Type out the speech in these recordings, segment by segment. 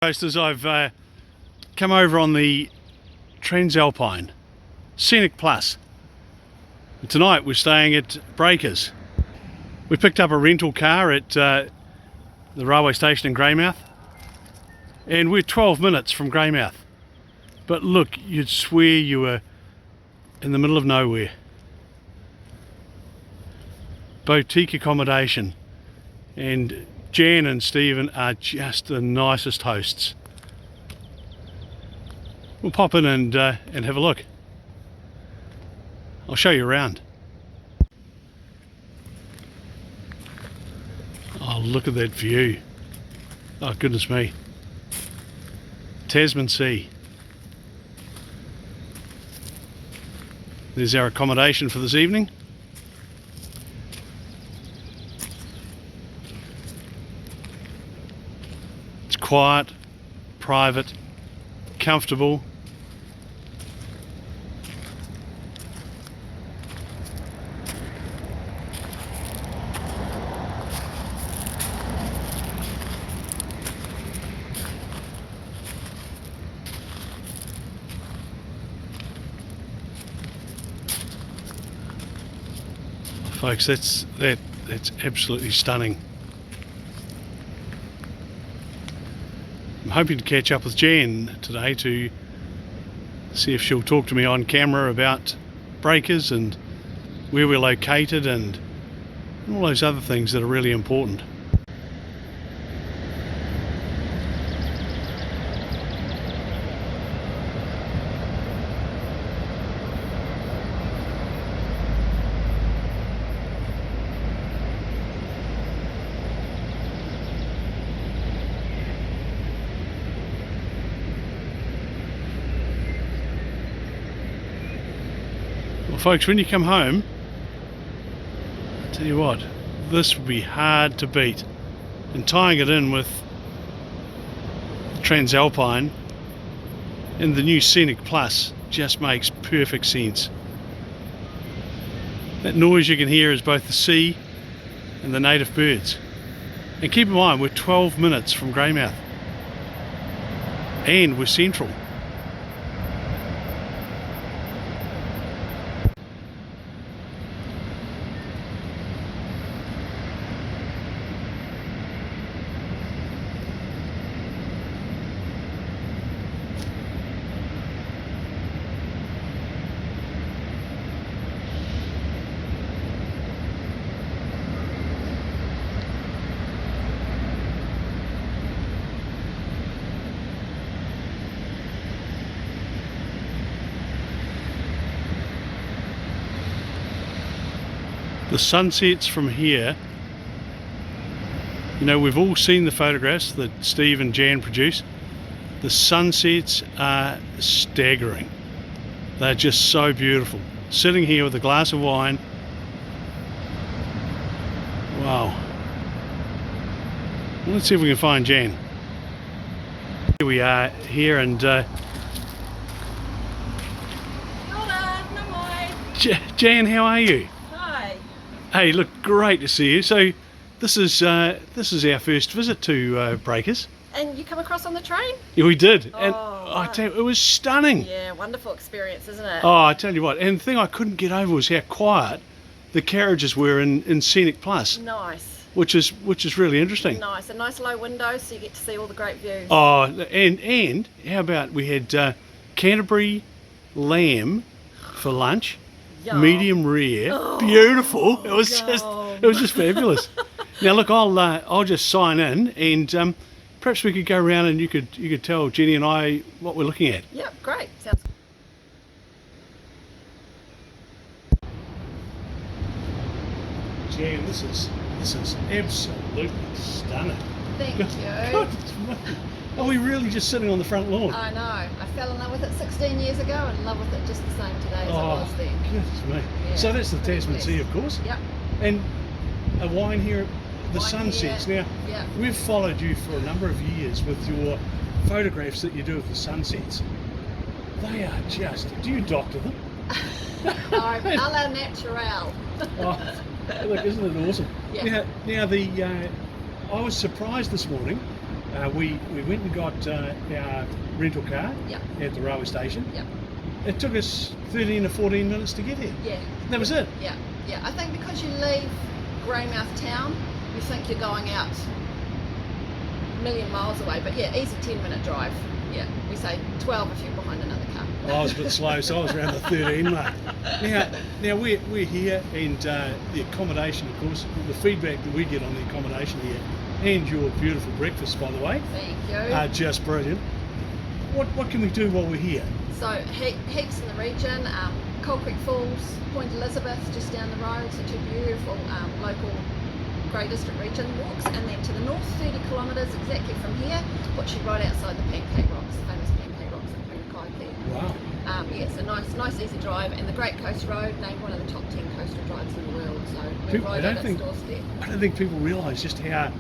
Coasters, I've come over on the Tranz Alpine Scenic Plus. Tonight we're staying at Breakers. We picked up a rental car at the railway station in Greymouth, and we're 12 minutes from Greymouth. But look, you'd swear you were in the middle of nowhere. Boutique Accommodation, and Jan and Stephen are just the nicest hosts. We'll pop in and have a look. I'll show you around. Oh, look at that view. Oh, goodness me. Tasman Sea. There's our accommodation for this evening. It's quiet, private, comfortable. Folks, that's absolutely stunning. I'm hoping to catch up with Jan today to see if she'll talk to me on camera about Breakers and where we're located and all those other things that are really important. Well, folks, when you come home, I tell you what, this would be hard to beat. And tying it in with Tranz Alpine and the new Scenic Plus just makes perfect sense. That noise you can hear is both the sea and the native birds. And keep in mind, we're 12 minutes from Greymouth. And we're central. The sunsets from here, you know, we've all seen the photographs that Steve and Jan produce. The sunsets are staggering. They're just so beautiful. Sitting here with a glass of wine. Wow. Well, let's see if we can find Jan. Here we are here, and Jan, how are you? Hey, look, great to see you. So this is our first visit to Breakers. And you come across on the train? Yeah, we did. Oh, and I tell you, it was stunning. Yeah, wonderful experience, isn't it? Oh, I tell you what, and the thing I couldn't get over was how quiet the carriages were in Scenic Plus. Nice. Which is really interesting. Nice, a nice low window so you get to see all the great views. Oh, and how about we had Canterbury lamb for lunch. Yum. Medium rare, beautiful. It was just fabulous. Now look, I'll just sign in, and perhaps we could go around and you could tell Jenny and I what we're looking at. Yep, great. Sounds good. Jan, this is absolutely stunning. Thank you. Are we really just sitting on the front lawn? I know. I fell in love with it 16 years ago and in love with it just the same today as I was then. Goodness me. Yeah, So that's the Tasman Sea, of course. Yep. And a wine here, the Wine sunsets. here. Now, Yep. we've followed you for a number of years with your photographs that you do of the sunsets. They are just, do you doctor them? No, a la natural. Oh, look, isn't it awesome? Yeah. Now I was surprised this morning We went and got our rental car Yep. at the railway station. Yep. It took us 13 or 14 minutes to get here. Yeah. That was it. Yeah. Yeah. I think because you leave Greymouth town, you think you're going out a million miles away, but yeah, easy 10-minute drive. Yeah. We say 12 if you're behind another car. I was a bit slow, so I was around the 13 mark. Now we're here, and the accommodation, of course, the feedback that we get on the accommodation here, and your beautiful breakfast, by the way, Thank you. are just brilliant. What can we do while we're here? So heaps in the region, Cold Creek Falls, Point Elizabeth just down the road, so two beautiful local Grey District region walks, and then to the north 30 kilometres exactly from here puts you right outside the Pancake Rocks, the famous Pancake Rocks at Greymouth. Wow. Yeah, it's a nice easy drive, and the Great Coast Road, named one of the top 10 coastal drives in the world, so we're People- right at its doorstep. I don't think people realise just how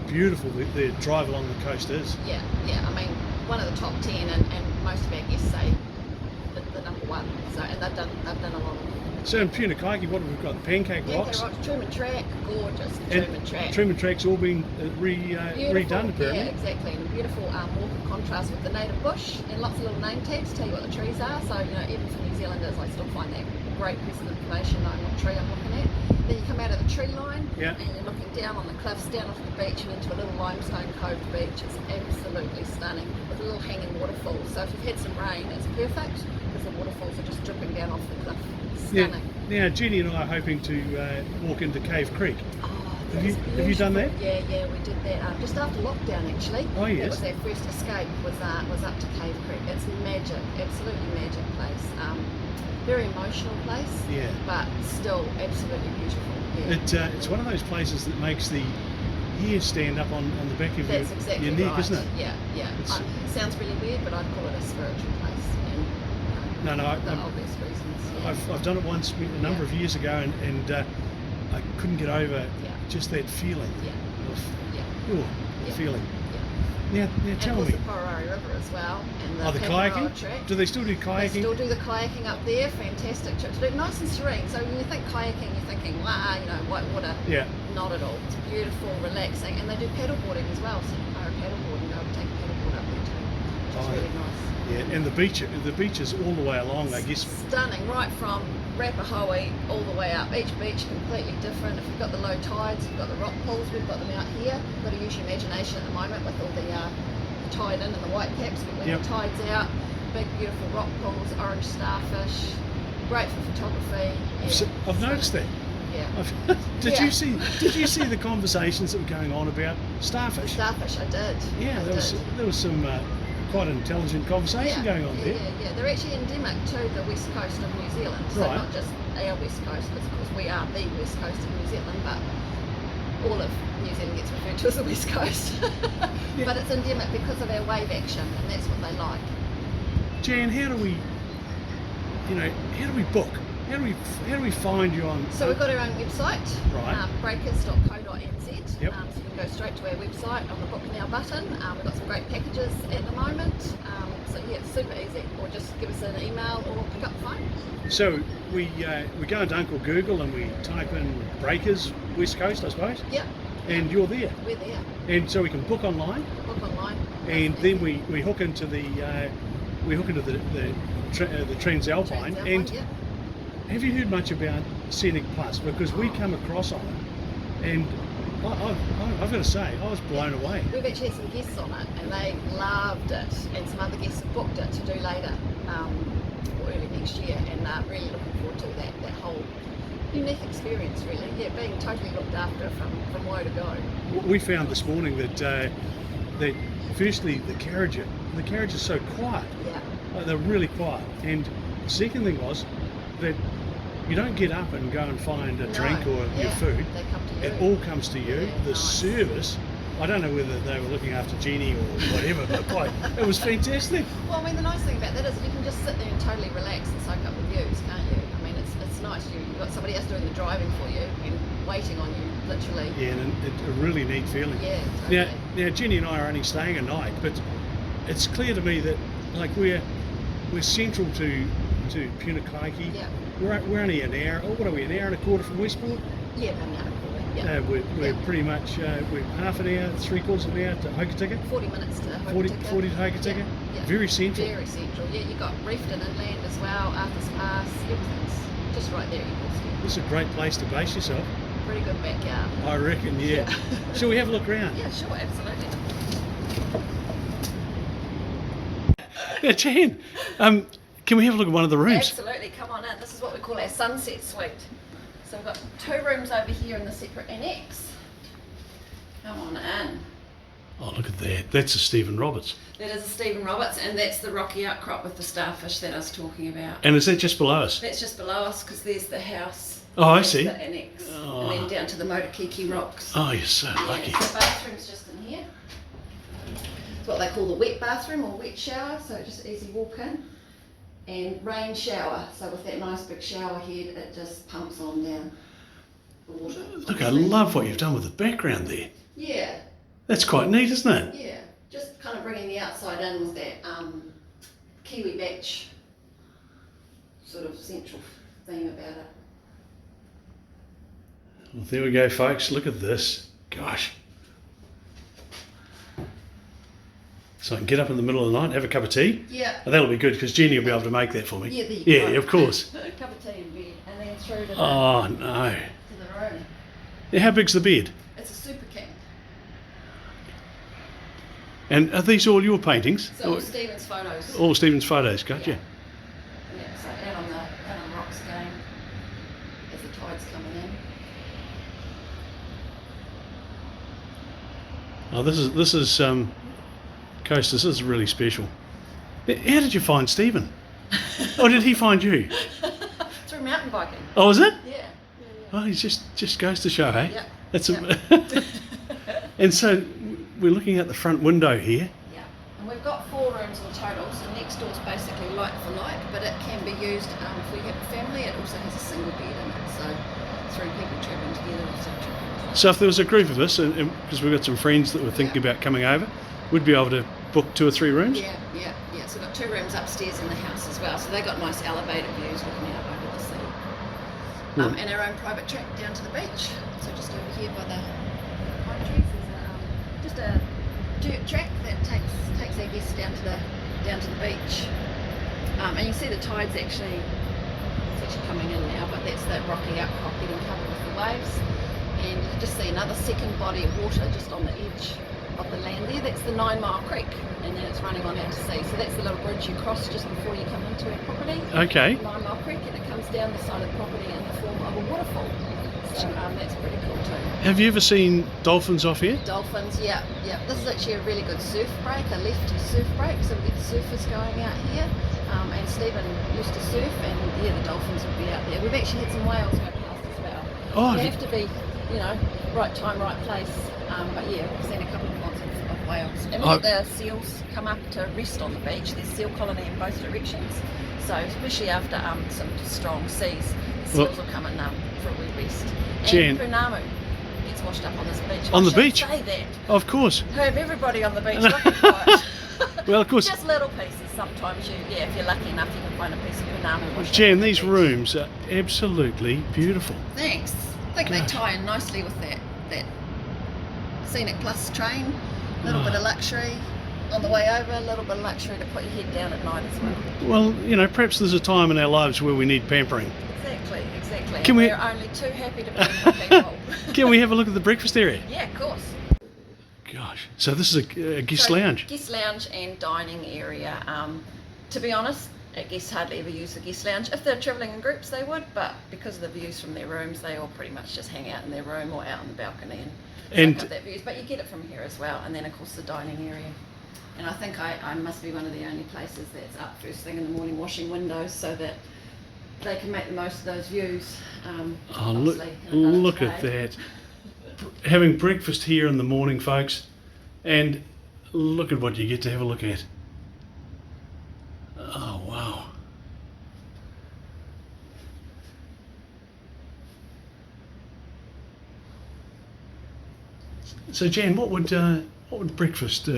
beautiful the drive along the coast is. Yeah, I mean, one of the top 10, and most of our guests say the number one, so, and they've done a lot of them. So in Punakaiki, what have we got? The Pancake Rocks. Truman Track, gorgeous. And Truman Track. Truman Track's all been Beautiful, redone apparently. Yeah, exactly, and a beautiful walk of contrast with the native bush, and lots of little name tags tell you what the trees are. So even for New Zealanders, I still find that great piece of information knowing what tree I'm looking at. Then you come out of the tree line, Yeah. and you're looking down on the cliffs, down off the beach, and into a little limestone coved beach. It's absolutely stunning with a little hanging waterfall. So if you've had some rain, it's perfect because the waterfalls are just dripping down off the cliff. Stunning. Now Jenny and I are hoping to walk into Cave Creek. Oh, Have you that's done that? beautiful. Yeah, we did that just after lockdown actually. Oh, yes. That was our first escape. Was up to Cave Creek. It's magic, absolutely magic place. Very emotional place. Yeah. But still absolutely beautiful. Yeah. It's one of those places that makes the hair stand up on the back of That's exactly your neck, right. isn't it? Yeah. It's- It sounds really weird, but I'd call it a spiritual place. And No, the obvious reasons. Yeah. I've done it once a number of years ago, and I couldn't get over just that feeling. Yeah. Of, the Yeah. feeling. Yeah. Now And tell of me. course the Pororari River as well. And the The Kangaroa kayaking? Track. Do they still do They kayaking? still do the kayaking up there. Fantastic trip to do. Nice and serene. So when you think kayaking, you're thinking, wow, white water. Yeah. Not at all. It's beautiful, relaxing, and they do paddleboarding as well. So you can hire a paddleboard and go and take a paddleboard up there too, which is Oh, really nice. Yeah, and the beaches all the way along, I guess. Stunning, right from Rapahoe all the way up. Each beach completely different. If you've got the low tides, you've got the rock pools. We've got them out here. You've got to use your imagination at the moment with all the tide in and the white caps. But when Yep. the tide's out, big beautiful rock pools, orange starfish, great for photography. Yeah. I've noticed that. Yeah. Did Yeah. you see the conversations that were going on about The starfish? starfish, I did. Yeah, I there was some quite an intelligent conversation going on there. Yeah. They're actually endemic to the west coast of New Zealand. So Right. not just our west coast, because of course we are the west coast of New Zealand, but all of New Zealand gets referred to as the west coast. Yeah. But it's endemic because of our wave action, and that's what they like. Jan, how do we book? How do we find you on? So we've got our own website, Right. breakers.co.nz. Yep. So you can go straight to our website on the Book Now button. We've got some great packages at the moment. So yeah, it's super easy. Or just give us an email or pick up the phone. So we go into Uncle Google and we type in Breakers West Coast, I suppose, Yep, and you're there. we're there. And so we can book online, Book online. and then we hook into the Tranz Alpine. And Yep. have you heard much about Scenic Plus? Because we come across on it, and I've got to say, I was blown away. We've actually had some guests on it and they loved it, and some other guests have booked it to do later or early next year, and really looking forward to that whole unique experience really. Yeah, being totally looked after from woe to go. We found this morning that firstly the carriage is so quiet. Yeah. Like, they're really quiet. And the second thing was that you don't get up and go and find a drink or your food. They come to you. It all comes to you. Yeah, The nice. service, I don't know whether they were looking after Jeannie or whatever, but boy, it was fantastic. Well, I mean, the nice thing about that is you can just sit there and totally relax and soak up the views, can't you? I mean, it's nice. You've got somebody else doing the driving for you and waiting on you, literally. Yeah, and it's a really neat feeling. Yeah, totally. Now Jenny and I are only staying a night, but it's clear to me that like we're central to Punakaiki. Yeah. We're only an hour. Oh, what are we? An hour and a quarter from Westport. Yeah, about an hour and a quarter. Yeah. We're pretty much we're half an hour, 3/4 of an hour to Hokitika. 40 minutes to 40 Hokitika. to Hokitika. Yeah. Very central. Very central. Yeah, you got Reefton inland as well, Arthur's Pass, everything's just right there at your doorstep. This is a great place to base yourself. Pretty good backyard. I reckon, yeah. Shall we have a look around? Yeah, sure, absolutely. Yeah, Jan, can we have a look at one of the rooms? Absolutely, come on in. This is what we call our sunset suite. So we've got 2 rooms over here in the separate annex. Come on in. Oh, look at that. That's a Stephen Roberts. That is a Stephen Roberts, and that's the rocky outcrop with the starfish that I was talking about. And is that just below us? That's just below us because there's the house. Oh, I there's see. The annex, and then down to the Motukiki rocks. Oh, you're so lucky. Yeah, so the bathroom's just in here. It's what they call the wet bathroom or wet shower, so just easy walk in. And rain shower, so with that nice big shower head, it just pumps on down the water. Look, I love what you've done with the background there. Yeah, That's quite neat, isn't it? yeah. Just kind of bringing the outside in with that kiwi batch sort of central theme about it. Well, there we go, folks. Look at this. Gosh. So I can get up in the middle of the night and have a cup of tea. Yeah. Oh, that'll be good because Jenny will be able to make that for me. Yeah, there you Yeah, go. of course. A cup of tea in bed, and then through to the, Oh, no. to the room. Yeah, how big's the bed? It's a super king. And are these all your paintings? So all Stephen's photos. All Stephen's photos, gotcha. Yeah. Yeah, so out on the rocks again as the tide's coming in. Oh, this is Coast. This is really special. How did you find Stephen? Or did he find you? Through mountain biking. Oh, is it? Yeah. Oh, he just goes to show, hey? Yeah. That's Yeah. And so we're looking at the front window here. Yeah. And we've got 4 rooms in total, so next door's basically like for like, but it can be used if we have a family. It also has a single bed in it, so 3 people travelling together or something. So if there was a group of us, and because we've got some friends that were thinking about coming over, we'd be able to book 2 or 3 rooms? Yeah. So we've got 2 rooms upstairs in the house as well, so they got nice elevated views looking out over the city. Right. And our own private track down to the beach. So just over here by the pine trees, there's just a dirt track that takes our guests down to the beach. And you can see the tide's actually coming in now, but that's that rocky outcrop getting covered with the waves. And you can just see another second body of water just on the edge of the land there. That's the 9 Mile Creek, and then it's running on out to sea. So that's the little bridge you cross just before you come into our property. Okay. 9 Mile Creek, and it comes down the side of the property in the form of a waterfall. So that's pretty cool too. Have you ever seen dolphins off here? Dolphins, yeah. This is actually a really good surf break, a left surf break, so we get the surfers going out here. And Stephen used to surf, and yeah, the dolphins would be out there. We've actually had some whales go past as well. Oh, You have to be, right time, right place. But yeah, we've seen a couple of lots of whales. And we get the seals come up to rest on the beach. There's seal colony in both directions. So especially after some strong seas, the seals will come in for a wee rest. Jen. And Punamu gets washed up on this beach. On I the should beach? Say that. Of course. Have everybody on the beach looking for it. Well, of course. Just little pieces. Sometimes if you're lucky enough, you can find a piece of Punamu. washed up Jan, on the these beach. rooms are absolutely beautiful. Thanks. I think they Gosh. tie in nicely with that Scenic Plus train. A little bit of luxury on the way over, a little bit of luxury to put your head down at night as well. Well, perhaps there's a time in our lives where we need pampering. Exactly. Can we- We're only too happy to be with people. Can we have a look at the breakfast area? Yeah, of course. Gosh. So this is a guest So, lounge. Guest lounge and dining area. To be honest, guests hardly ever use the guest lounge. If they're travelling in groups, they would, but because of the views from their rooms, they all pretty much just hang out in their room or out on the balcony and soak up that views. But you get it from here as well, and then of course the dining area. And I think I must be one of the only places that's up first thing in the morning washing windows so that they can make the most of those views. Oh, look at that. Having breakfast here in the morning, folks, and look at what you get to have a look at. Oh, wow. So, Jan, what would breakfast?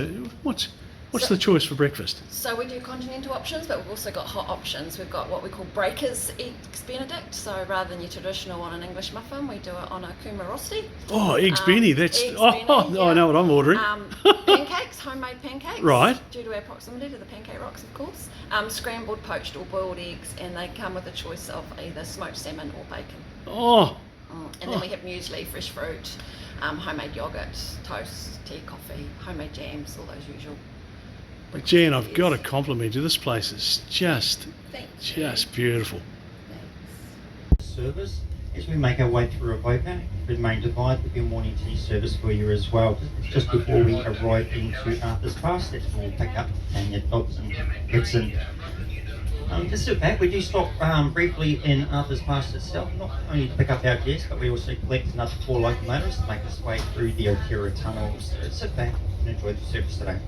What's What's the choice for breakfast? So we do continental options, but we've also got hot options. We've got what we call Breakers Eggs Benedict. So rather than your traditional on an English muffin, we do it on a kuma rosti. Oh, eggs Benny. That's Eggs oh, Benny, I know what I'm ordering. Pancakes, homemade pancakes. Right. Due to our proximity to the pancake rocks, of course. Scrambled, poached, or boiled eggs, and they come with a choice of either smoked salmon or bacon. Oh, And then we have muesli, fresh fruit, homemade yogurt, toast, tea, coffee, homemade jams, all those usual. Jan, I've got to compliment you. This place is just beautiful. Service. As we make our way through Avoca, the main divide, there'll be a morning tea service for you as well. Just before we arrive into Arthur's Pass, that's when we'll pick up Tanya Dobson, Gibson. Just sit back, we do stop briefly in Arthur's Pass itself, not only to pick up our guests, but we also collect another 4 locomotives to make us way through the Otira tunnels. So sit back and enjoy the service today.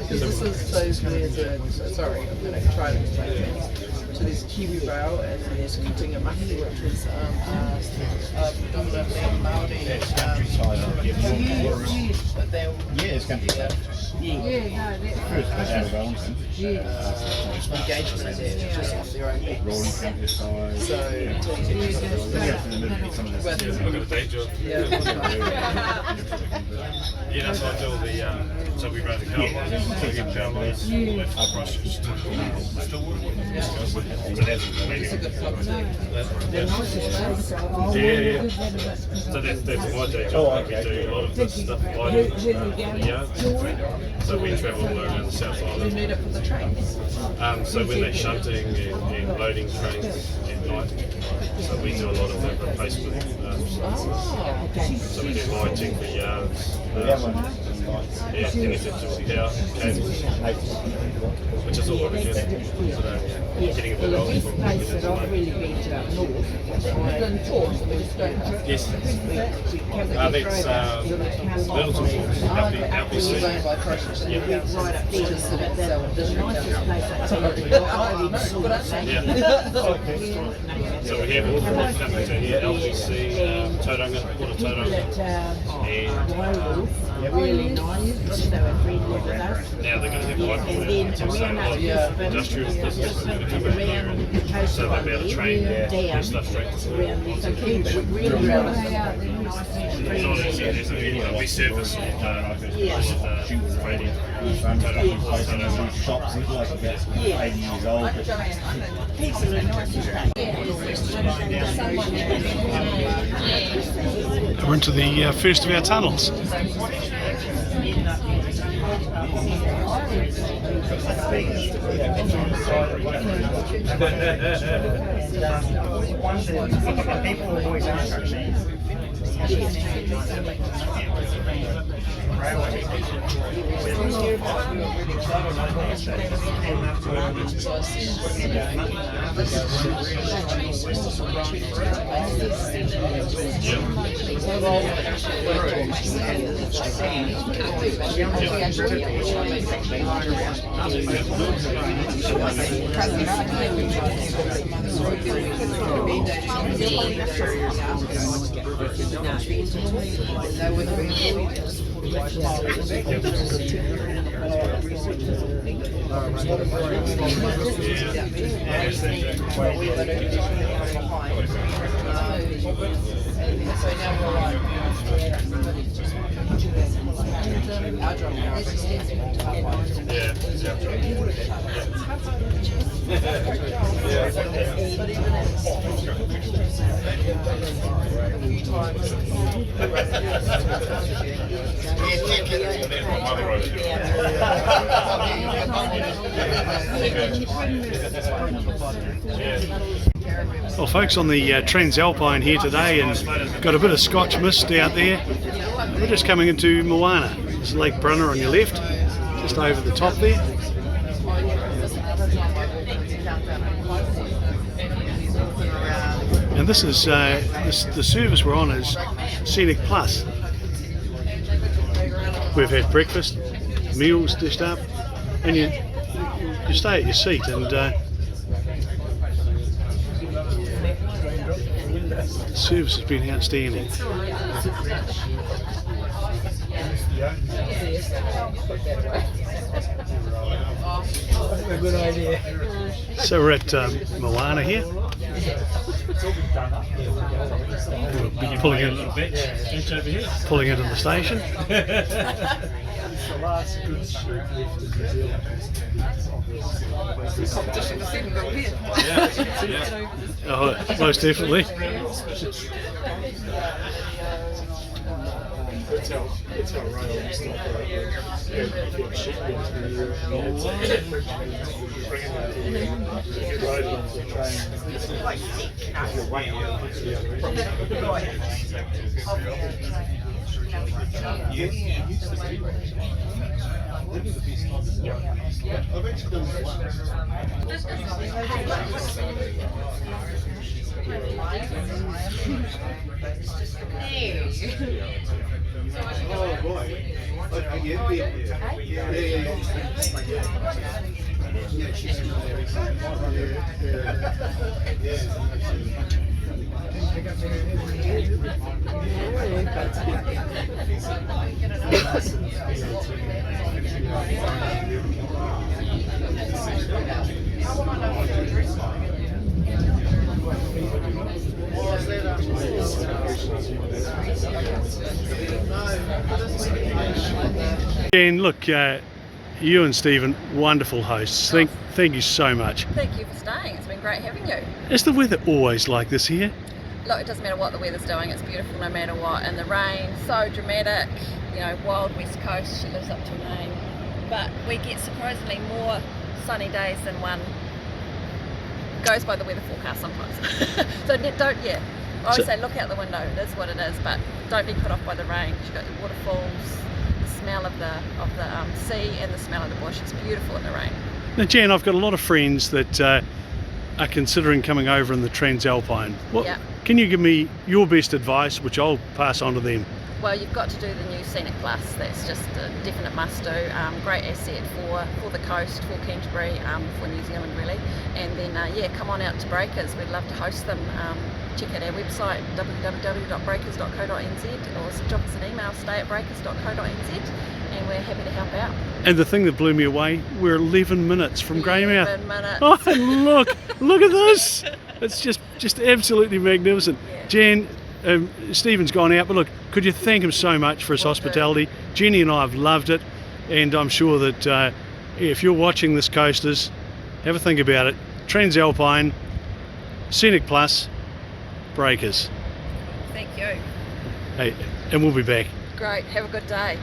This is those weird, sorry, I'm going to try to explain this. So there's kiwi row and then there's kutinga maki, which is predominantly a Māori but they're it's countryside. First out of Wellington. engagement there, just off their own mix. Rolling countryside. So, Yeah, so I do all the, so we run the cowboys, so we get cowboys, brushes, so that's maybe. it's a good club too. Yeah. So that's my day job, like we do a lot of this stuff by the yards. So we travel around the South You Island. need it for the trains. So when they're shunting and loading trains at night, so we do a lot of the replacement. So we do lighting for yards, anything to power cables, which is all what we do. So getting a bit old from Yes. That's Littleton Falls, LBC. Designed by Process. Yeah. So we have all the companies in here, LGC, Tauranga, Port of Tauranga, Really nice. They were friendly with us. and now they're going to have Michael And there. then So a lot around of Yeah. industrial businesses are going to come in here, around the and coast so they'll be able to train down, their stuff straight around the so keep it really we service training. Shops like about 80 years old. people are nice and We're into the first of our tunnels. People are always asking. Well, folks, on the Tranz Alpine here today, and got a bit of Scotch mist out there. We're just coming into Moana. There's Lake Brunner on your left, just over the top there. And this is the service we're on is Scenic Plus. We've had breakfast, meals dished up, and you stay at your seat, and service has been outstanding. Good idea. So we're at Moana here. Pulling in, pulling into the station. The last good shoot lift in New Zealand. Oh, most definitely. That's how rail used to operate. Yeah, ship went through get loaded onto the train. Oh boy. Okay, yeah. Yeah, she's And look, you and Stephen, wonderful hosts. Thank you so much. Thank you for staying. It's been great having you. Is the weather always like this here? Look, it doesn't matter what the weather's doing, it's beautiful no matter what. And the rain, so dramatic, you know, wild west coast, she lives up to her name. But we get surprisingly more sunny days than one goes by the weather forecast sometimes. So don't, I always say look out the window, it is what it is, but don't be put off by the rain. You've got your waterfalls, the smell of the sea and the smell of the bush. It's beautiful in the rain. Now, Jan, I've got a lot of friends that are considering coming over in the Tranz Alpine. Yeah. Can you give me your best advice, which I'll pass on to them? Well, you've got to do the new Scenic Plus. That's just a definite must do. Great asset for the coast, for Canterbury, for New Zealand really. And then come on out to Breakers. We'd love to host them. Check out our website www.breakers.co.nz or drop us an email stay@breakers.co.nz and we're happy to help out. And the thing that blew me away, we're 11 minutes from Greymouth. 11 minutes. Oh, look at this! It's just absolutely magnificent. Yeah. Jan, Stephen's gone out, but look, could you thank him so much for his hospitality? Jenny and I have loved it, and I'm sure that if you're watching this, coasters, have a think about it. Tranz Alpine, Scenic Plus, Breakers. Thank you. Hey, and we'll be back. Great. Have a good day.